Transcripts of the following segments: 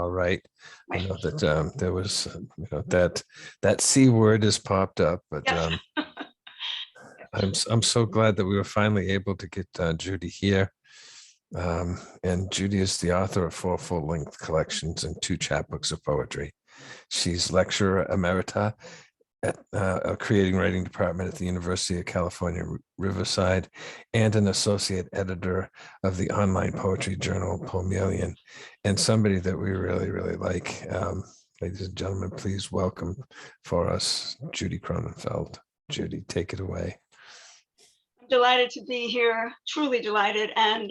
all right. I Right. know that there was, that C word has popped up, but Yes. I'm so glad that we were finally able to get Judy here. And Judy is the author of 4 full-length collections and 2 chapbooks of poetry. She's lecturer emerita at a creating writing department at the University of California, Riverside, and an associate editor of the online poetry journal Poemelian, and somebody that we really, really like. Ladies and gentlemen, please welcome for us, Judy Kronenfeld. Judy, take it away. I'm delighted to be here, truly delighted, and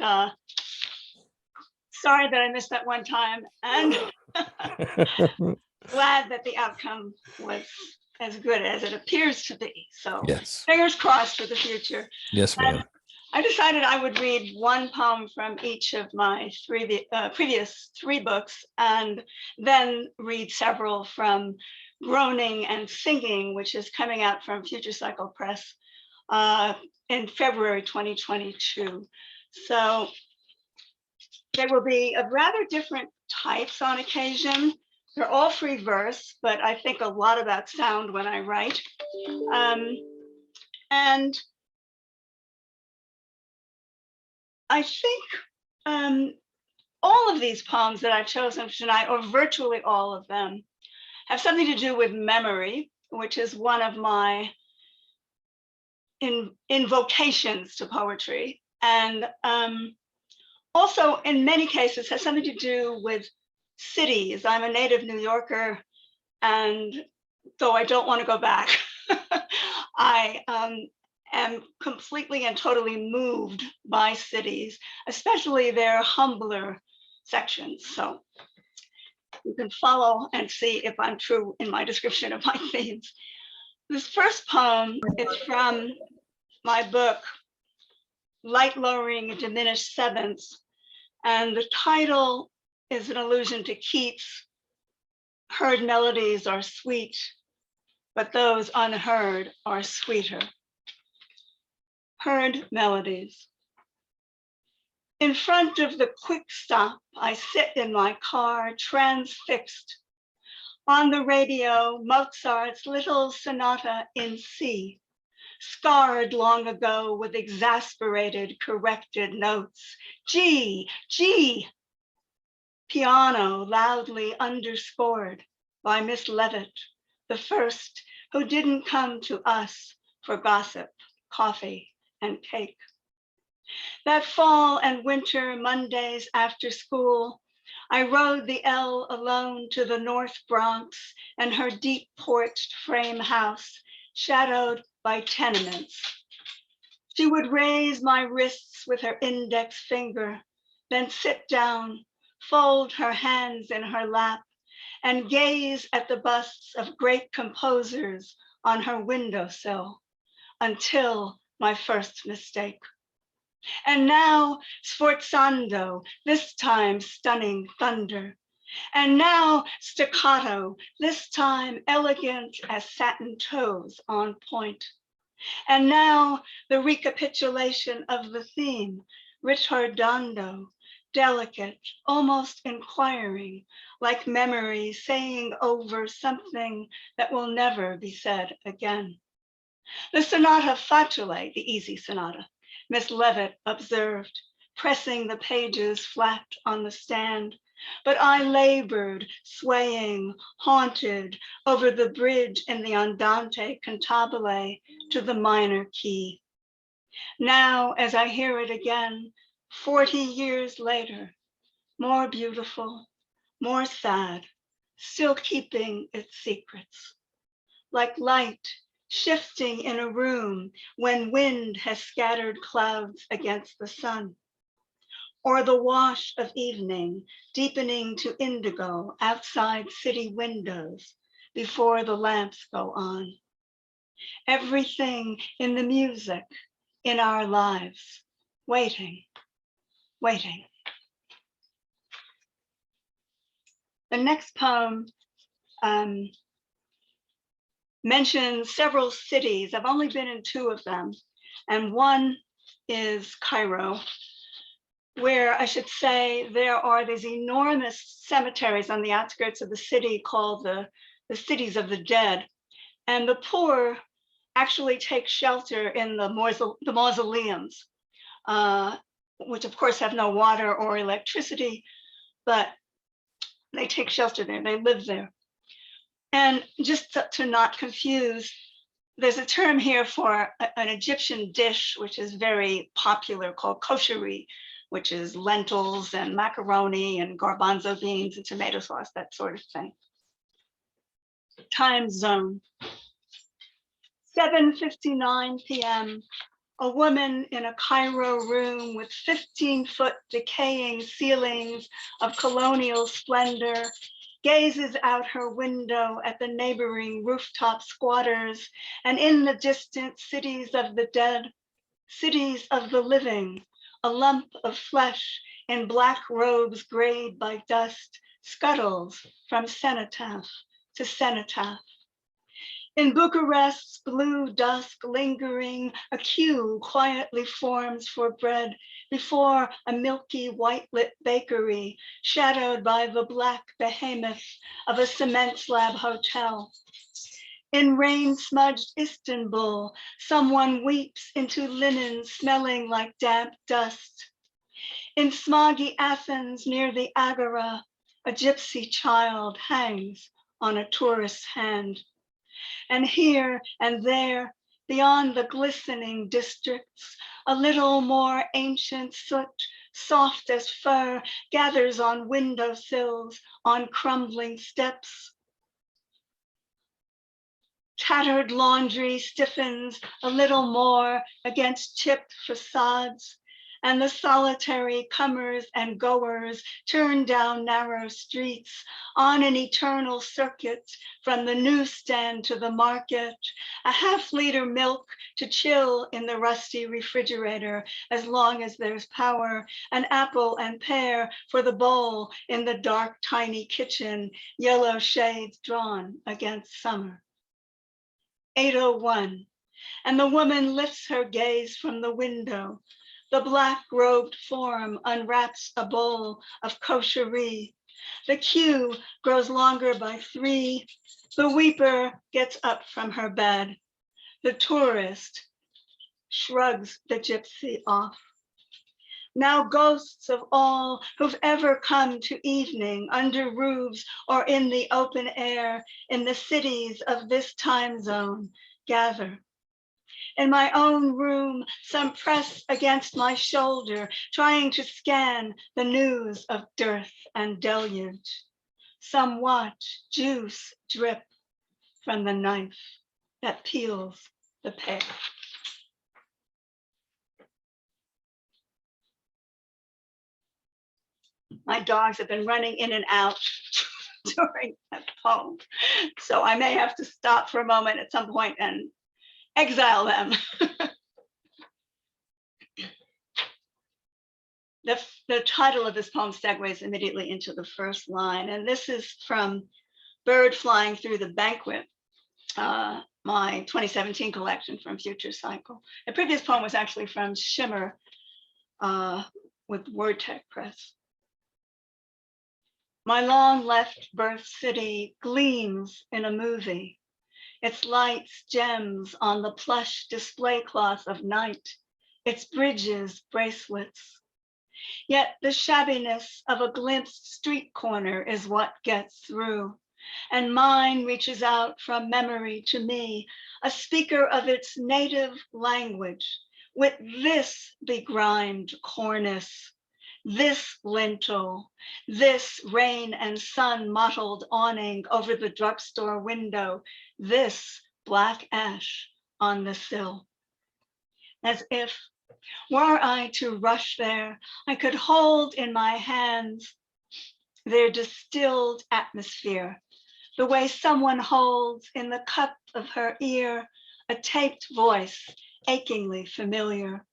sorry that I missed that one time, and glad that the outcome was as good as it appears to be. So Yes. fingers crossed for the future. Yes, ma'am. I decided I would read one poem from each of my previous 3 books, and then read several from Groaning and Singing, which is coming out from Future Cycle Press in February 2022. So they will be of rather different types on occasion. They're all free verse, but I think a lot about sound when I write. And I think all of these poems that I've chosen tonight, or virtually all of them, have something to do with memory, which is one of my invocations to poetry. And also, in many cases, has something to do with cities. I'm a native New Yorker, and though I don't want to go back, I am completely and totally moved by cities, especially their humbler sections. So you can follow and see if I'm true in my description of my themes. This first poem is from my book, Light Lowering Diminished Sevenths, and the title is an allusion to Keats. Heard melodies are sweet, but those unheard are sweeter. Heard melodies. In front of the quick stop, I sit in my car, transfixed. On the radio, Mozart's Little Sonata in C, scarred long ago with exasperated, corrected notes. G, G. Piano loudly underscored by Miss Levitt, the first who didn't come to us for gossip, coffee, and cake. That fall and winter Mondays after school, I rode the L alone to the North Bronx and her deep porched frame house, shadowed by tenements. She would raise my wrists with her index finger, then sit down, fold her hands in her lap, and gaze at the busts of great composers on her windowsill until my first mistake. And now sforzando, this time stunning thunder. And now staccato, this time elegant as satin toes on point. And now the recapitulation of the theme, ritardando, delicate, almost inquiring, like memory saying over something that will never be said again. The sonata facile, the easy sonata, Miss Levitt observed, pressing the pages flat on the stand, but I labored, swaying, haunted over the bridge in the Andante cantabile to the minor key. Now, as I hear it again, 40 years later, more beautiful, more sad, still keeping its secrets, like light shifting in a room when wind has scattered clouds against the sun, or the wash of evening deepening to indigo outside city windows before the lamps go on. Everything in the music, in our lives, waiting, waiting. The next poem mentions several cities. I've only been in 2 of them, and one is Cairo. where I should say there are these enormous cemeteries on the outskirts of the city called the cities of the dead. And the poor actually take shelter in the mausoleums, which of course have no water or electricity, but they take shelter there, they live there. And just to not confuse, there's a term here for an Egyptian dish, which is very popular, called kosheri, which is lentils and macaroni and garbanzo beans and tomato sauce, that sort of thing. Time zone. 7:59 p.m. A woman in a Cairo room with 15-foot decaying ceilings of colonial splendor gazes out her window at the neighboring rooftop squatters and in the distant cities of the dead, cities of the living, a lump of flesh in black robes grayed by dust scuttles from cenotaph to cenotaph. In Bucharest's blue dusk lingering, a queue quietly forms for bread before a milky white-lit bakery, shadowed by the black behemoth of a cement slab hotel. In rain-smudged Istanbul, someone weeps into linen smelling like damp dust. In smoggy Athens near the Agora, a gypsy child hangs on a tourist's hand. And here and there, beyond the glistening districts, a little more ancient soot, soft as fur, gathers on windowsills, on crumbling steps. Tattered laundry stiffens a little more against chipped facades, and the solitary comers and goers turn down narrow streets on an eternal circuit from the newsstand to the market, a half-liter milk to chill in the rusty refrigerator as long as there's power, an apple and pear for the bowl in the dark, tiny kitchen, yellow shades drawn against summer. 8:01, and the woman lifts her gaze from the window. The black-robed form unwraps a bowl of kosheri. The queue grows longer by 3. The weeper gets up from her bed. The tourist shrugs the gypsy off. Now ghosts of all who've ever come to evening under roofs or in the open air in the cities of this time zone gather. In my own room, some press against my shoulder, trying to scan the news of dearth and deluge. Some watch juice drip from the knife that peels the pear. My dogs have been running in and out during that poem, so I may have to stop for a moment at some point and exile them. The title of this poem segues immediately into the first line, and this is from Bird Flying Through the Banquet, my 2017 collection from Future Cycle. The previous poem was actually from Shimmer with WordTech Press. My long left birth city gleams in a movie. Its lights gems on the plush display cloth of night, its bridges bracelets. Yet the shabbiness of a glimpsed street corner is what gets through, and mine reaches out from memory to me, a speaker of its native language, with this begrimed cornice, this lintel, this rain and sun mottled awning over the drugstore window, this black ash on the sill. As if, were I to rush there, I could hold in my hands their distilled atmosphere, the way someone holds in the cup of her ear a taped voice achingly familiar.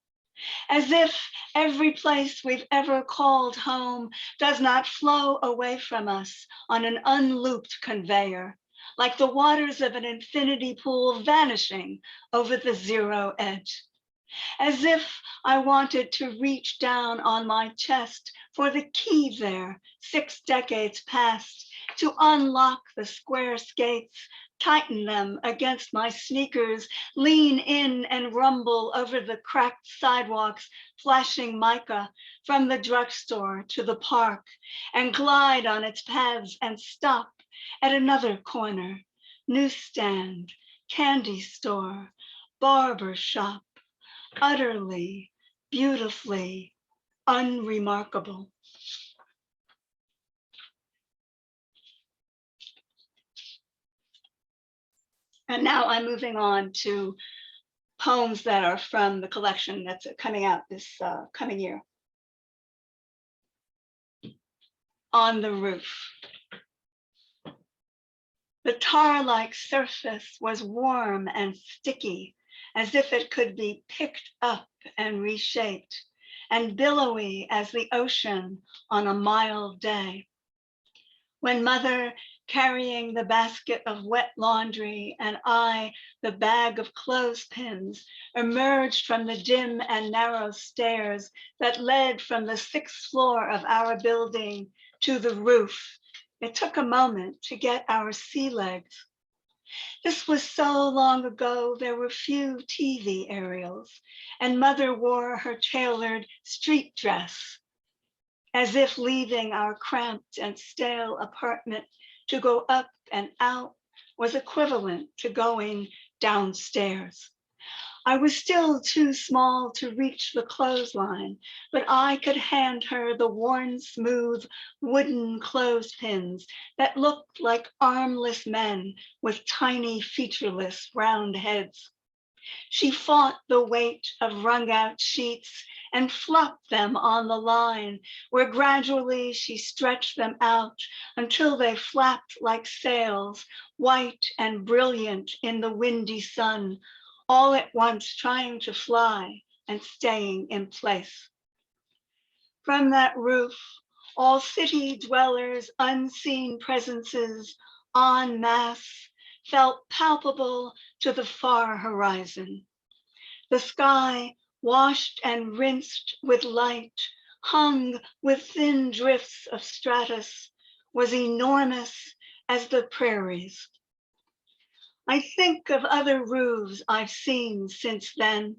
As if every place we've ever called home does not flow away from us on an unlooped conveyor, like the waters of an infinity pool vanishing over the zero edge. as if I wanted to reach down on my chest for the key there, 6 decades past, to unlock the square skates, tighten them against my sneakers, lean in and rumble over the cracked sidewalks, flashing mica from the drugstore to the park, and glide on its paths and stop at another corner, newsstand, candy store, barber shop, utterly, beautifully unremarkable. And now I'm moving on to poems that are from the collection that's coming out this coming year. On the roof. The tar-like surface was warm and sticky, as if it could be picked up and reshaped, and billowy as the ocean on a mild day. When mother, carrying the basket of wet laundry, and I, the bag of clothespins, emerged from the dim and narrow stairs that led from the 6th floor of our building to the roof, it took a moment to get our sea legs. This was so long ago, there were few TV aerials, and mother wore her tailored street dress, as if leaving our cramped and stale apartment to go up and out was equivalent to going downstairs. I was still too small to reach the clothesline, but I could hand her the worn, smooth wooden clothespins that looked like armless men with tiny, featureless, round heads. She fought the weight of wrung-out sheets and flopped them on the line, where gradually she stretched them out until they flapped like sails, white and brilliant in the windy sun, all at once trying to fly and staying in place. From that roof, all city dwellers' unseen presences en masse felt palpable to the far horizon. The sky, washed and rinsed with light, hung with thin drifts of stratus, was enormous as the prairies. I think of other roofs I've seen since then,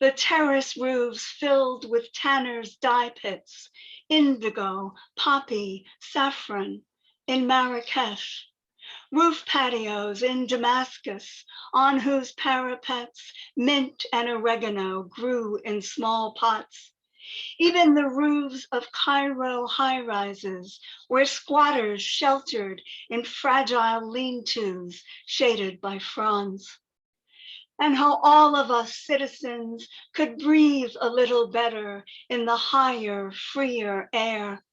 the terrace roofs filled with tanners' dye pits, indigo, poppy, saffron in Marrakesh, roof patios in Damascus, on whose parapets mint and oregano grew in small pots. Even the roofs of Cairo high-rises, where squatters sheltered in fragile lean-tos shaded by fronds. And how all of us citizens could breathe a little better in the higher, freer air,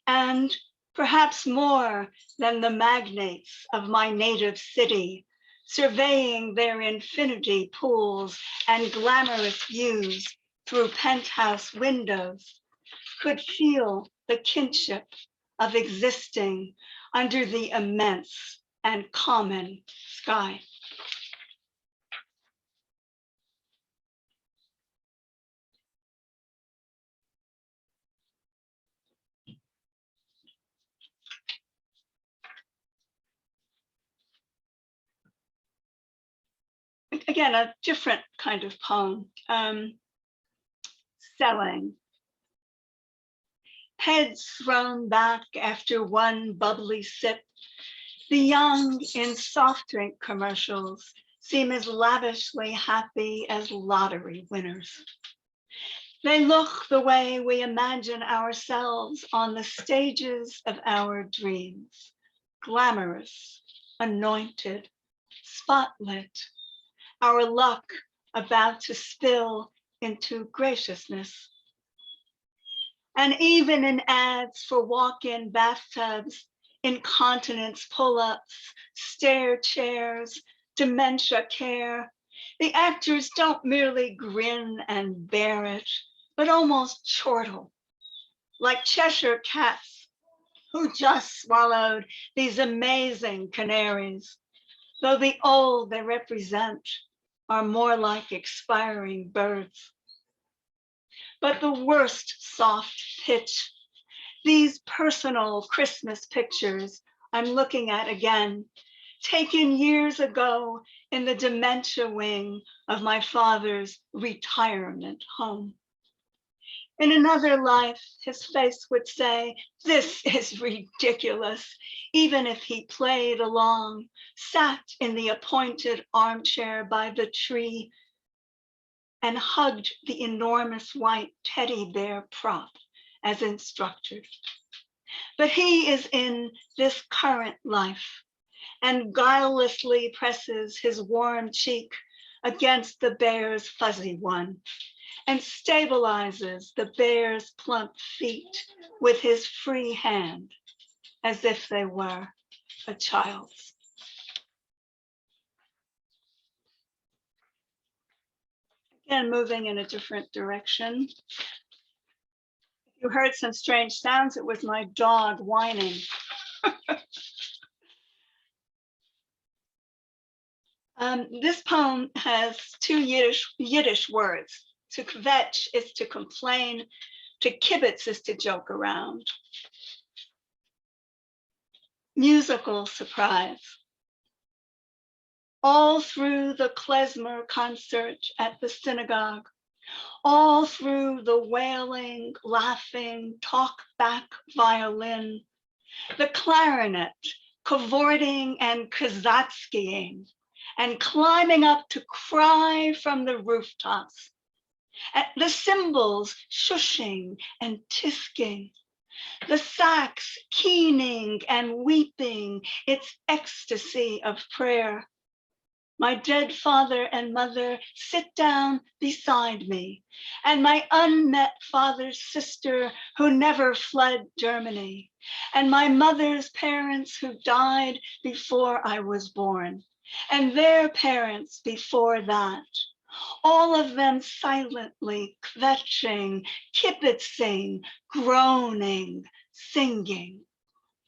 and perhaps more than the magnates of my native city, surveying their infinity pools and glamorous views through penthouse windows, could feel the kinship of existing under the immense and common sky. Again, a different kind of poem, selling. Heads thrown back after one bubbly sip, the young in soft drink commercials seem as lavishly happy as lottery winners. They look the way we imagine ourselves on the stages of our dreams, glamorous, anointed, spotlit, our luck about to spill into graciousness. And even in ads for walk-in bathtubs, incontinence pull-ups, stair chairs, dementia care, the actors don't merely grin and bear it, but almost chortle, like Cheshire cats who just swallowed these amazing canaries, though the old they represent are more like expiring birds. But the worst soft pitch, these personal Christmas pictures I'm looking at again, taken years ago in the dementia wing of my father's retirement home. In another life, his face would say, "This is ridiculous," even if he played along, sat in the appointed armchair by the tree, and hugged the enormous white teddy bear prop as instructed. But he is in this current life and guilelessly presses his warm cheek against the bear's fuzzy one and stabilizes the bear's plump feet with his free hand as if they were a child's. Again, moving in a different direction. If you heard some strange sounds, it was my dog whining. This poem has two Yiddish words. To kvetch is to complain, to kibitz is to joke around. Musical surprise. All through the klezmer concert at the synagogue, all through the wailing, laughing, talk-back violin, the clarinet cavorting and kazatskying, and climbing up to cry from the rooftops, the cymbals shushing and tisking, the sax keening and weeping its ecstasy of prayer. My dead father and mother sit down beside me, and my unmet father's sister who never fled Germany, and my mother's parents who died before I was born, and their parents before that, all of them silently kvetching, kibitzing, groaning, singing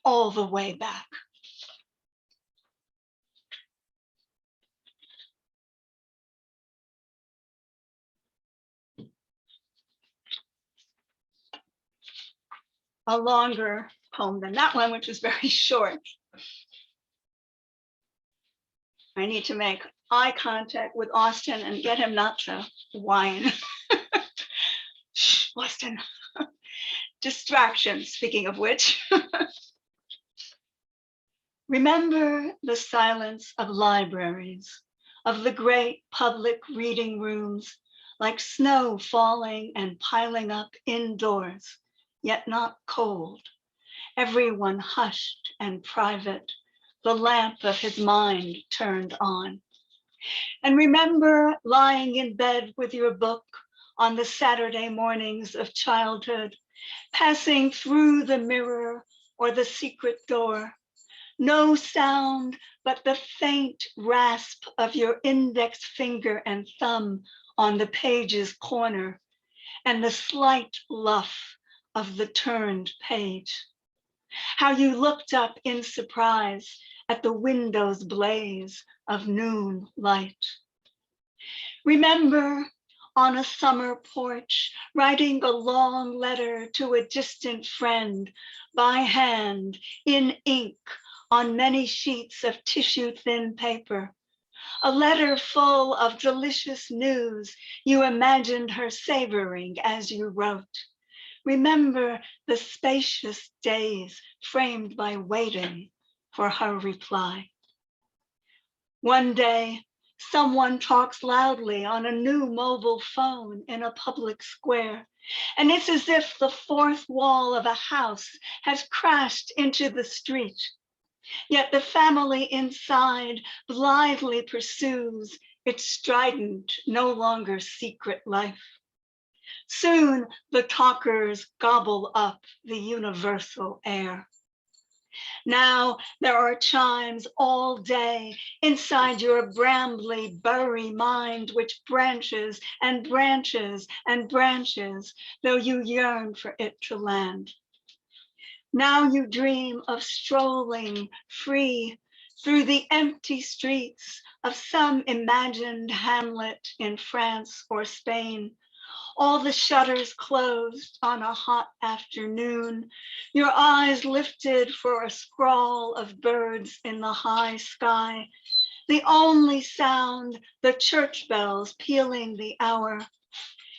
all the way back. A longer poem than that one, which is very short. I need to make eye contact with Austin and get him not to whine. Shh, Austin. Distraction, speaking of which. Remember the silence of libraries, of the great public reading rooms, like snow falling and piling up indoors, yet not cold. Everyone hushed and private, the lamp of his mind turned on. And remember lying in bed with your book on the Saturday mornings of childhood, passing through the mirror or the secret door. No sound but the faint rasp of your index finger and thumb on the page's corner, and the slight luff of the turned page. How you looked up in surprise at the window's blaze of noon light. Remember on a summer porch, writing a long letter to a distant friend by hand in ink on many sheets of tissue-thin paper. A letter full of delicious news you imagined her savoring as you wrote. Remember the spacious days framed by waiting for her reply. One day, someone talks loudly on a new mobile phone in a public square, and it's as if the fourth wall of a house has crashed into the street. Yet the family inside blithely pursues its strident, no longer secret life. Soon the talkers gobble up the universal air. Now there are chimes all day inside your brambly, burry mind, which branches and branches and branches, though you yearn for it to land. Now you dream of strolling free through the empty streets of some imagined hamlet in France or Spain, all the shutters closed on a hot afternoon, your eyes lifted for a scrawl of birds in the high sky, the only sound, the church bells pealing the hour.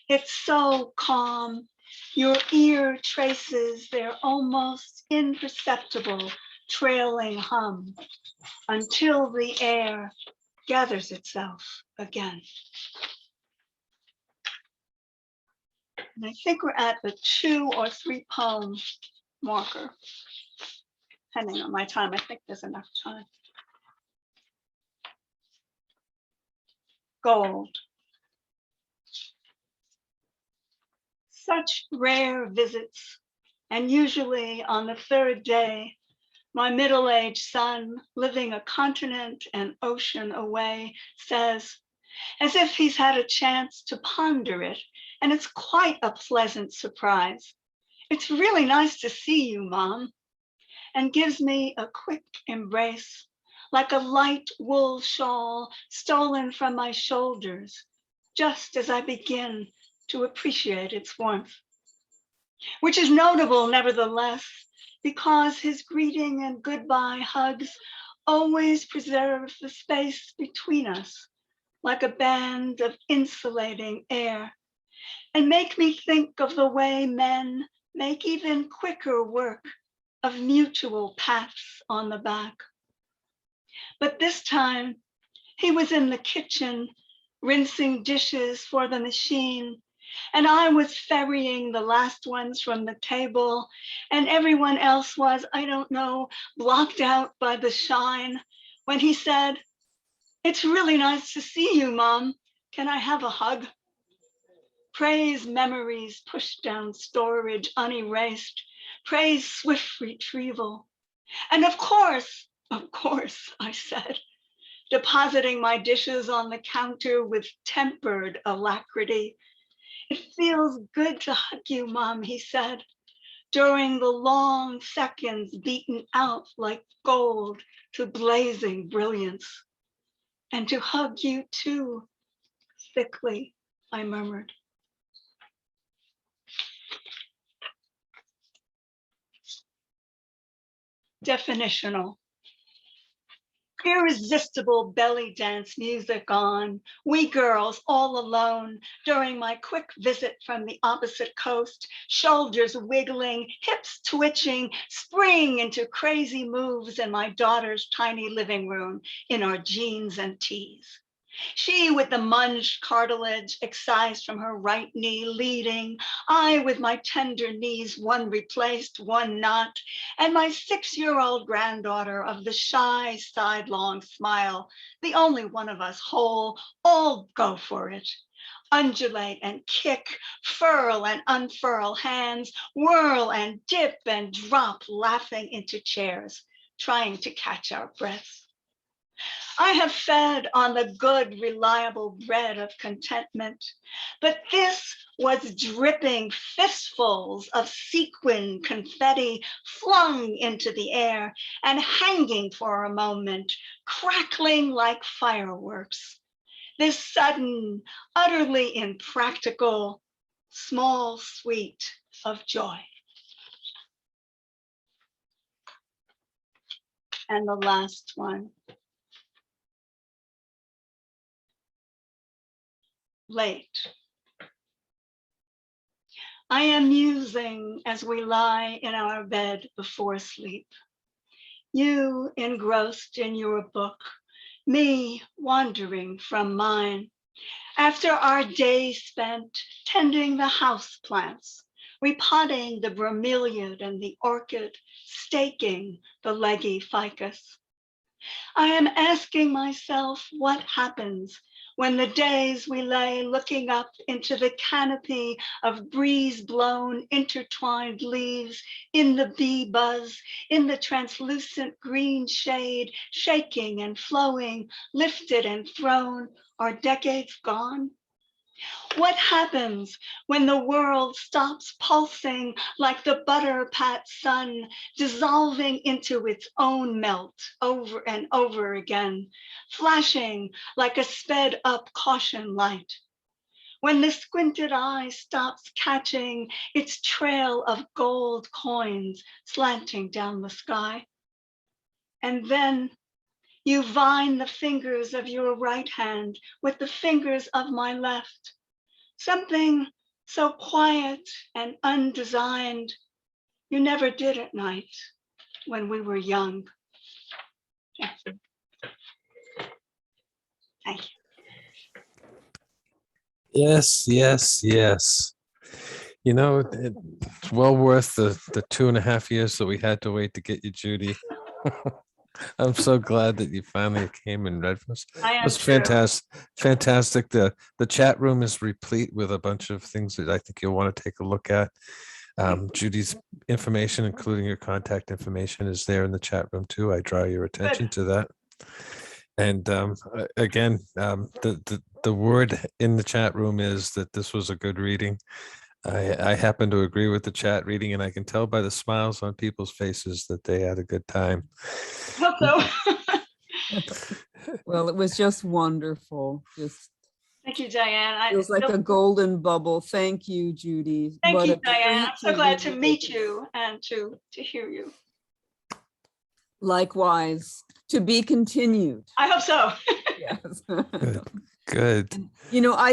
It's so calm. Your ear traces their almost imperceptible trailing hum until the air gathers itself again. And I think we're at the 2 or 3 poem marker. Depending on my time, I think there's enough time. Gold. Such rare visits, and usually on the 3rd day, my middle-aged son, living a continent and ocean away, says, as if he's had a chance to ponder it, and it's quite a pleasant surprise. It's really nice to see you, Mom, and gives me a quick embrace, like a light wool shawl stolen from my shoulders, just as I begin to appreciate its warmth, which is notable nevertheless, because his greeting and goodbye hugs always preserve the space between us, like a band of insulating air, and make me think of the way men make even quicker work of mutual pats on the back. But this time, he was in the kitchen, rinsing dishes for the machine, and I was ferrying the last ones from the table, and everyone else was, I don't know, blocked out by the shine, when he said, it's really nice to see you, Mom. Can I have a hug? Praise memories pushed down storage unerased, praise swift retrieval. And of course, I said, depositing my dishes on the counter with tempered alacrity. It feels good to hug you, Mom, he said, during the long seconds beaten out like gold to blazing brilliance. And to hug you too, thickly, I murmured. Definitional. Irresistible belly dance music on, we girls all alone during my quick visit from the opposite coast, shoulders wiggling, hips twitching, spring into crazy moves in my daughter's tiny living room in our jeans and tees. She with the munged cartilage excised from her right knee leading, I with my tender knees, one replaced, one not, and my 6-year-old granddaughter of the shy sidelong smile, the only one of us whole, all go for it. Undulate and kick, furl and unfurl hands, whirl and dip and drop, laughing into chairs, trying to catch our breaths. I have fed on the good, reliable bread of contentment, but this was dripping fistfuls of sequin confetti flung into the air and hanging for a moment, crackling like fireworks. This sudden, utterly impractical, small sweet of joy. And the last one. Late. I am musing as we lie in our bed before sleep. You engrossed in your book, me wandering from mine. After our day spent tending the house plants, repotting the bromeliad and the orchid, staking the leggy ficus. I am asking myself what happens when the days we lay looking up into the canopy of breeze-blown intertwined leaves, in the bee buzz, in the translucent green shade, shaking and flowing, lifted and thrown, are decades gone? What happens when the world stops pulsing like the butter-pat sun, dissolving into its own melt over and over again, flashing like a sped-up caution light? When the squinted eye stops catching its trail of gold coins slanting down the sky? And then you vine the fingers of your right hand with the fingers of my left. Something so quiet and undesigned you never did at night when we were young. Thank you. Yes, yes, yes. You know, it's well worth the 2.5 years that we had to wait to get you, Judy. I'm so glad that you finally came and read for us. I am It's too. fantastic. Fantastic. The chat room is replete with a bunch of things that I think you'll want to take a look at. Judy's information, including your contact information, is there in the chat room too. I draw your attention to that. And again, the word in the chat room is that this was a good reading. I happen to agree with the chat reading, and I can tell by the smiles on people's faces that they had a good time. Hope so. Well, it was just wonderful. Just Thank you, Diane. feels like a golden bubble. Thank you, Judy. Thank What you, a Diane. I'm treat so glad to read meet this. you and to hear you. Likewise, to be continued. I hope so. Yes. Good. Good. You know, I